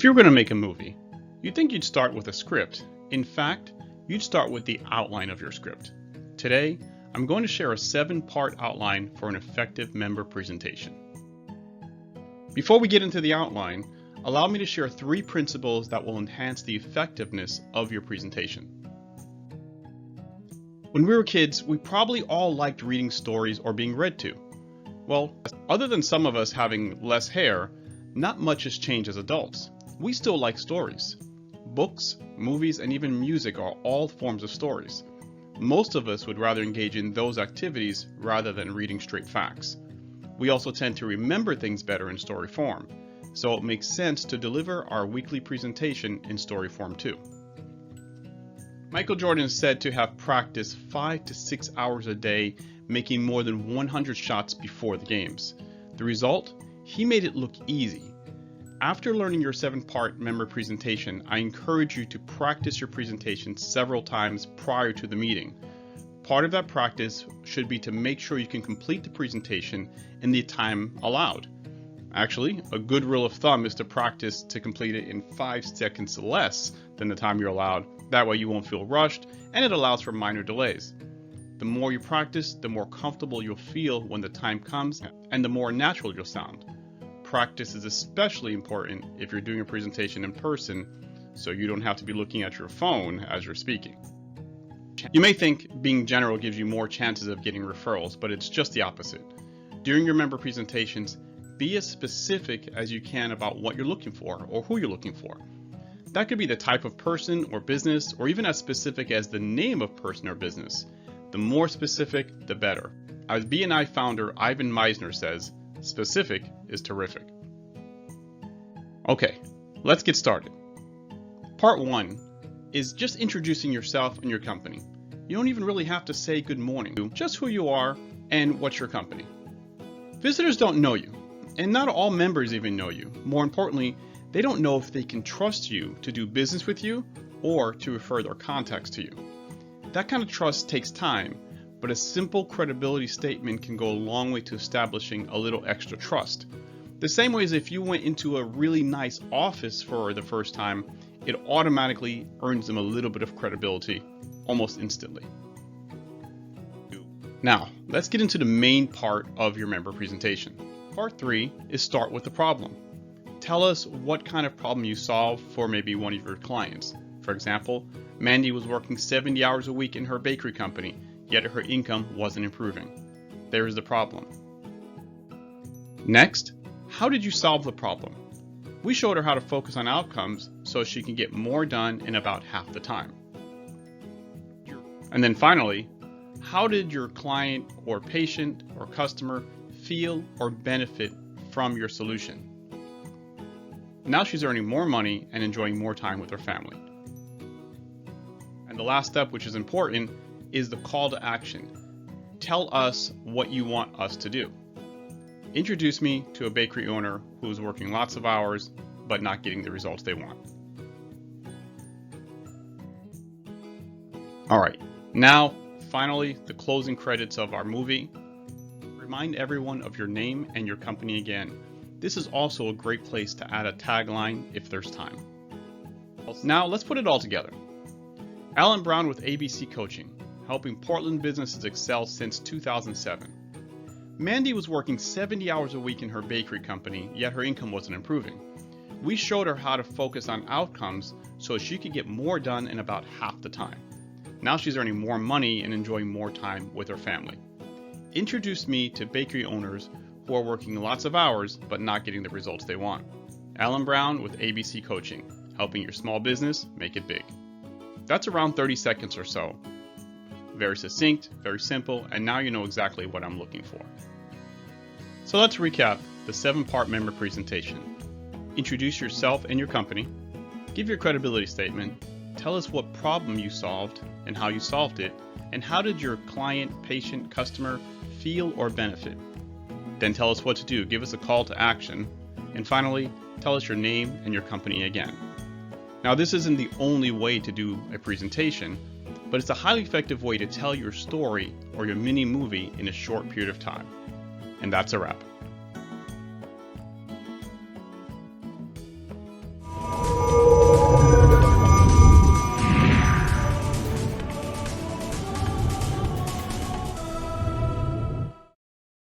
If you were going to make a movie, you'd think you'd start with a script. In fact, you'd start with the outline of your script. Today, I'm going to share a 7-part outline for an effective member presentation. Before we get into the outline, allow me to share 3 principles that will enhance the effectiveness of your presentation. When we were kids, we probably all liked reading stories or being read to. Well, other than some of us having less hair, not much has changed as adults. We still like stories. Books, movies, and even music are all forms of stories. Most of us would rather engage in those activities rather than reading straight facts. We also tend to remember things better in story form, so it makes sense to deliver our weekly presentation in story form too. Michael Jordan is said to have practiced 5 to 6 hours a day, making more than 100 shots before the games. The result? He made it look easy. After learning your 7-part member presentation, I encourage you to practice your presentation several times prior to the meeting. Part of that practice should be to make sure you can complete the presentation in the time allowed. Actually, a good rule of thumb is to practice to complete it in 5 seconds less than the time you're allowed. That way you won't feel rushed, and it allows for minor delays. The more you practice, the more comfortable you'll feel when the time comes, and the more natural you'll sound. Practice is especially important if you're doing a presentation in person, so you don't have to be looking at your phone as you're speaking. You may think being general gives you more chances of getting referrals, but it's just the opposite. During your member presentations, be as specific as you can about what you're looking for or who you're looking for. That could be the type of person or business, or even as specific as the name of person or business. The more specific, the better. As BNI founder Ivan Misner says, specific is terrific. Okay, let's get started. Part 1 is just introducing yourself and your company. You don't even really have to say good morning, just who you are and what's your company. Visitors don't know you, and not all members even know you. More importantly, they don't know if they can trust you to do business with you or to refer their contacts to you. That kind of trust takes time, but a simple credibility statement can go a long way to establishing a little extra trust. The same way as if you went into a really nice office for the first time, it automatically earns them a little bit of credibility almost instantly. Now, let's get into the main part of your member presentation. Part 3 is start with the problem. Tell us what kind of problem you solve for maybe one of your clients. For example, Mandy was working 70 hours a week in her bakery company, yet her income wasn't improving. There is the problem. Next, how did you solve the problem? We showed her how to focus on outcomes so she can get more done in about half the time. And then finally, how did your client or patient or customer feel or benefit from your solution? Now she's earning more money and enjoying more time with her family. And the last step, which is important, is the call to action. Tell us what you want us to do. Introduce me to a bakery owner who's working lots of hours but not getting the results they want. Alright, now finally the closing credits of our movie. Remind everyone of your name and your company again. This is also a great place to add a tagline if there's time. Now let's put it all together. Alan Brown with ABC Coaching, helping Portland businesses excel since 2007. Mandy was working 70 hours a week in her bakery company, yet her income wasn't improving. We showed her how to focus on outcomes so she could get more done in about half the time. Now she's earning more money and enjoying more time with her family. Introduce me to bakery owners who are working lots of hours but not getting the results they want. Alan Brown with ABC Coaching, helping your small business make it big. That's around 30 seconds or so. Very succinct, very simple, and now you know exactly what I'm looking for. So let's recap the 7-part member presentation. Introduce yourself and your company. Give your credibility statement. Tell us what problem you solved and how you solved it, and how did your client, patient, customer feel or benefit. Then tell us what to do. Give us a call to action. And finally, tell us your name and your company again. Now, this isn't the only way to do a presentation, but it's a highly effective way to tell your story or your mini movie in a short period of time. And that's a wrap.